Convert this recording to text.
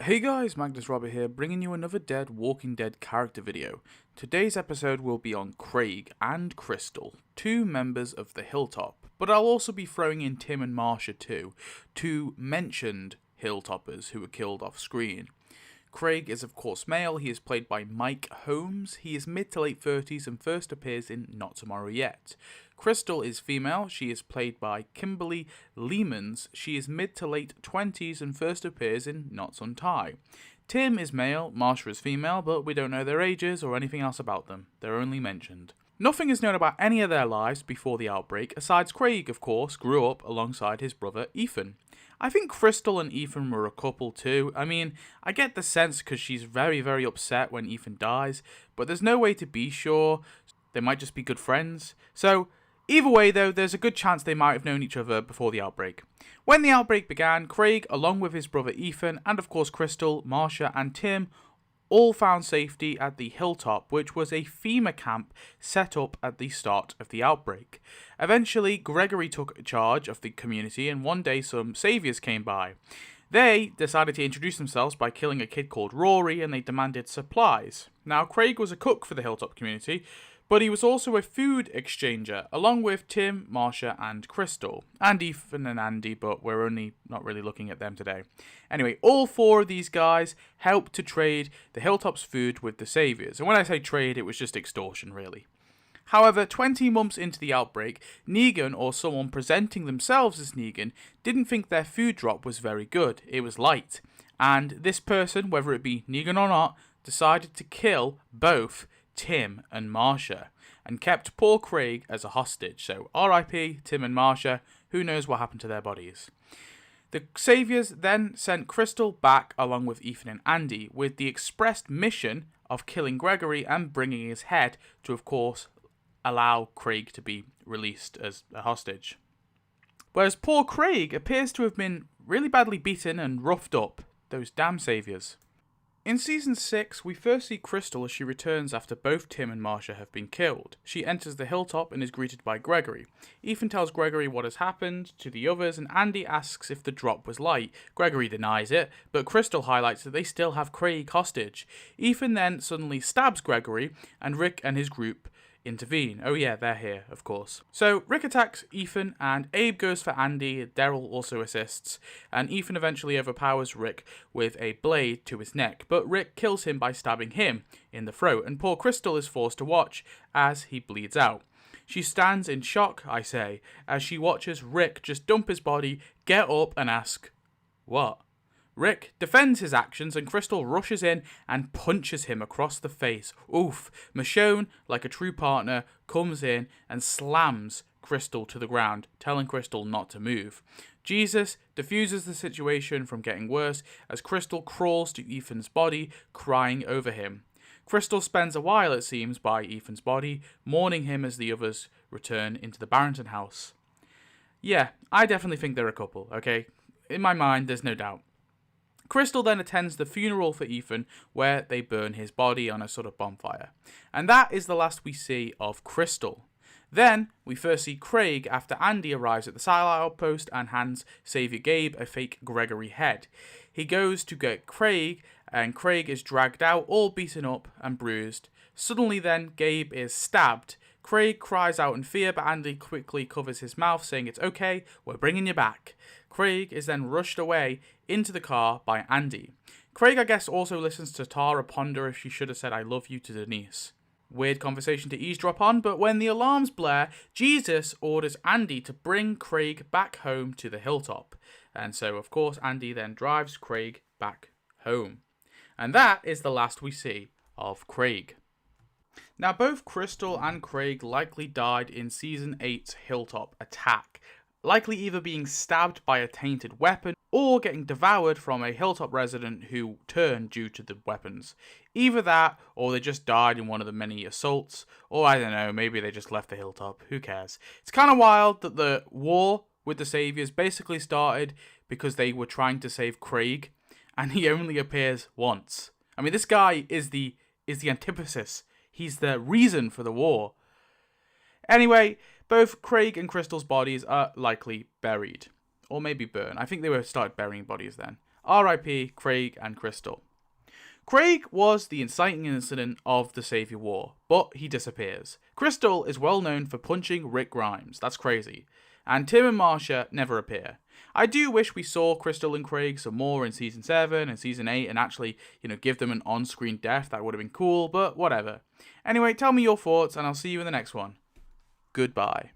Hey guys, Magnus Robert here, bringing you another Walking Dead character video. Today's episode will be on Craig and Crystal, two members of the Hilltop, but I'll also be throwing in Tim and Marsha too, two mentioned Hilltoppers who were killed off screen. Craig is of course male, he is played by Mike Holmes, he is mid to late 30s and first appears in Not Tomorrow Yet. Crystal is female, she is played by Kimberly Leemans, she is mid to late 20s and first appears in Knots Untie. Tim is male, Marsha is female, but we don't know their ages or anything else about them, they're only mentioned. Nothing is known about any of their lives before the outbreak, aside Craig, of course, grew up alongside his brother Ethan. I think Crystal and Ethan were a couple too. I mean, I get the sense because she's very upset when Ethan dies, but there's no way to be sure. They might just be good friends. So, either way though, there's a good chance they might have known each other before the outbreak. When the outbreak began, Craig, along with his brother Ethan, and of course Crystal, Marsha and Tim, all found safety at the Hilltop, which was a FEMA camp set up at the start of the outbreak. Eventually, Gregory took charge of the community, and one day some saviors came by. They decided to introduce themselves by killing a kid called Rory, and they demanded supplies. Now, Craig was a cook for the Hilltop community, but he was also a food exchanger, along with Tim, Marsha and Crystal. And Ethan and Andy, but we're only not really looking at them today. Anyway, all four of these guys helped to trade the Hilltop's food with the Saviors. And when I say trade, it was just extortion, really. However, 20 months into the outbreak, Negan, or someone presenting themselves as Negan, didn't think their food drop was very good. It was light. And this person, whether it be Negan or not, decided to kill both Tim and Marsha, and kept poor Craig as a hostage. So R.I.P. Tim and Marsha, who knows what happened to their bodies. The Saviors then sent Crystal back along with Ethan and Andy with the expressed mission of killing Gregory and bringing his head to, of course, allow Craig to be released as a hostage. Whereas poor Craig appears to have been really badly beaten and roughed up. Those damn Saviors. In Season 6, we first see Crystal as she returns after both Tim and Marsha have been killed. She enters the Hilltop and is greeted by Gregory. Ethan tells Gregory what has happened to the others, and Andy asks if the drop was light. Gregory denies it, but Crystal highlights that they still have Craig hostage. Ethan then suddenly stabs Gregory, and Rick and his group intervene. Oh yeah, they're here, of course. So Rick attacks Ethan and Abe goes for Andy. Daryl also assists, and Ethan eventually overpowers Rick with a blade to his neck, but Rick kills him by stabbing him in the throat, and poor Crystal is forced to watch as he bleeds out. She stands in shock, I say, as she watches Rick just dump his body, get up and ask, "What?" Rick defends his actions and Crystal rushes in and punches him across the face. Oof. Michonne, like a true partner, comes in and slams Crystal to the ground, telling Crystal not to move. Jesus diffuses the situation from getting worse as Crystal crawls to Ethan's body, crying over him. Crystal spends a while, it seems, by Ethan's body, mourning him as the others return into the Barrington house. Yeah, I definitely think they're a couple, okay? In my mind, there's no doubt. Crystal then attends the funeral for Ethan, where they burn his body on a sort of bonfire. And that is the last we see of Crystal. Then, we first see Craig after Andy arrives at the satellite outpost and hands Saviour Gabe a fake Gregory head. He goes to get Craig, and Craig is dragged out, all beaten up and bruised. Suddenly then, Gabe is stabbed. Craig cries out in fear, but Andy quickly covers his mouth, saying it's okay, we're bringing you back. Craig is then rushed away into the car by Andy. Craig, I guess, also listens to Tara ponder if she should have said I love you to Denise. Weird conversation to eavesdrop on, but when the alarms blare, Jesus orders Andy to bring Craig back home to the Hilltop. And so, of course, Andy then drives Craig back home. And that is the last we see of Craig. Now, both Crystal and Craig likely died in Season 8's Hilltop attack, likely either being stabbed by a tainted weapon or getting devoured from a Hilltop resident who turned due to the weapons. Either that, or they just died in one of the many assaults, or I don't know, maybe they just left the Hilltop, who cares. It's kind of wild that the war with the Saviors basically started because they were trying to save Craig, and he only appears once. I mean, this guy is the antithesis. He's the reason for the war. Anyway, both Craig and Crystal's bodies are likely buried. Or maybe burned. I think they were started burying bodies then. RIP Craig and Crystal. Craig was the inciting incident of the Saviour War, but he disappears. Crystal is well known for punching Rick Grimes, that's crazy. And Tim and Marcia never appear. I do wish we saw Crystal and Craig some more in Season 7 and Season 8 and actually, give them an on-screen death. That would have been cool, but whatever. Anyway, tell me your thoughts and I'll see you in the next one. Goodbye.